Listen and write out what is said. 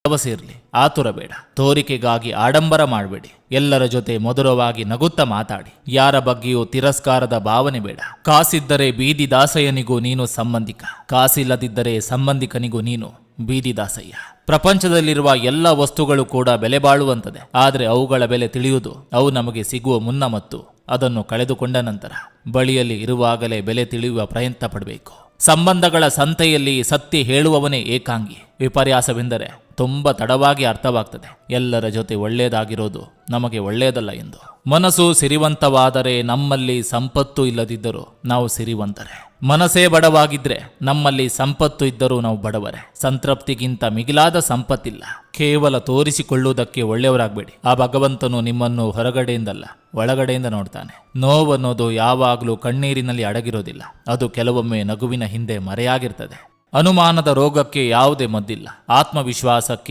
ಭರವಸೆ ಇರಲಿ, ಆತುರ ಬೇಡ. ತೋರಿಕೆಗಾಗಿ ಆಡಂಬರ ಮಾಡಬೇಡಿ. ಎಲ್ಲರ ಜೊತೆ ಮಧುರವಾಗಿ ನಗುತ್ತಾ ಮಾತಾಡಿ. ಯಾರ ಬಗ್ಗೆಯೂ ತಿರಸ್ಕಾರದ ಭಾವನೆ ಬೇಡ. ಕಾಸಿದ್ದರೆ ಬೀದಿ ದಾಸಯ್ಯನಿಗೂ ನೀನು ಸಂಬಂಧಿಕ, ಕಾಸಿಲ್ಲದಿದ್ದರೆ ಸಂಬಂಧಿಕನಿಗೂ ನೀನು ಬೀದಿ ದಾಸಯ್ಯ. ಪ್ರಪಂಚದಲ್ಲಿರುವ ಎಲ್ಲ ವಸ್ತುಗಳು ಕೂಡ ಬೆಲೆ ಬಾಳುವಂತದೆ. ಆದರೆ ಅವುಗಳ ಬೆಲೆ ತಿಳಿಯುವುದು ಅವು ನಮಗೆ ಸಿಗುವ ಮುನ್ನ ಮತ್ತು ಅದನ್ನು ಕಳೆದುಕೊಂಡ ನಂತರ. ಬಳಿಯಲ್ಲಿ ಇರುವಾಗಲೇ ಬೆಲೆ ತಿಳಿಯುವ ಪ್ರಯತ್ನ ಪಡಬೇಕು. ಸಂಬಂಧಗಳ ಸಂತೆಯಲ್ಲಿ ಸತ್ಯ ಹೇಳುವವನೇ ಏಕಾಂಗಿ. ವಿಪರ್ಯಾಸವೆಂದರೆ ತುಂಬ ತಡವಾಗಿ ಅರ್ಥವಾಗ್ತದೆ ಎಲ್ಲರ ಜೊತೆ ಒಳ್ಳೆಯದಾಗಿರೋದು ನಮಗೆ ಒಳ್ಳೆಯದಲ್ಲ ಎಂದು. ಮನಸ್ಸು ಸಿರಿವಂತವಾದರೆ ನಮ್ಮಲ್ಲಿ ಸಂಪತ್ತು ಇಲ್ಲದಿದ್ದರೂ ನಾವು ಸಿರಿವಂತರೆ. ಮನಸ್ಸೇ ಬಡವಾಗಿದ್ರೆ ನಮ್ಮಲ್ಲಿ ಸಂಪತ್ತು ಇದ್ದರೂ ನಾವು ಬಡವರೇ. ಸಂತೃಪ್ತಿಗಿಂತ ಮಿಗಿಲಾದ ಸಂಪತ್ತಿಲ್ಲ. ಕೇವಲ ತೋರಿಸಿಕೊಳ್ಳುವುದಕ್ಕೆ ಒಳ್ಳೆಯವರಾಗಬೇಡಿ. ಆ ಭಗವಂತನು ನಿಮ್ಮನ್ನು ಹೊರಗಡೆಯಿಂದಲ್ಲ ಒಳಗಡೆಯಿಂದ ನೋಡ್ತಾನೆ. ನೋವನ್ನೋದು ಯಾವಾಗಲೂ ಕಣ್ಣೀರಿನಲ್ಲಿ ಅಡಗಿರೋದಿಲ್ಲ. ಅದು ಕೆಲವೊಮ್ಮೆ ನಗುವಿನ ಹಿಂದೆ ಮರೆಯಾಗಿರ್ತದೆ. ಅನುಮಾನದ ರೋಗಕ್ಕೆ ಯಾವುದೇ ಮದ್ದಿಲ್ಲ. ಆತ್ಮವಿಶ್ವಾಸಕ್ಕೆ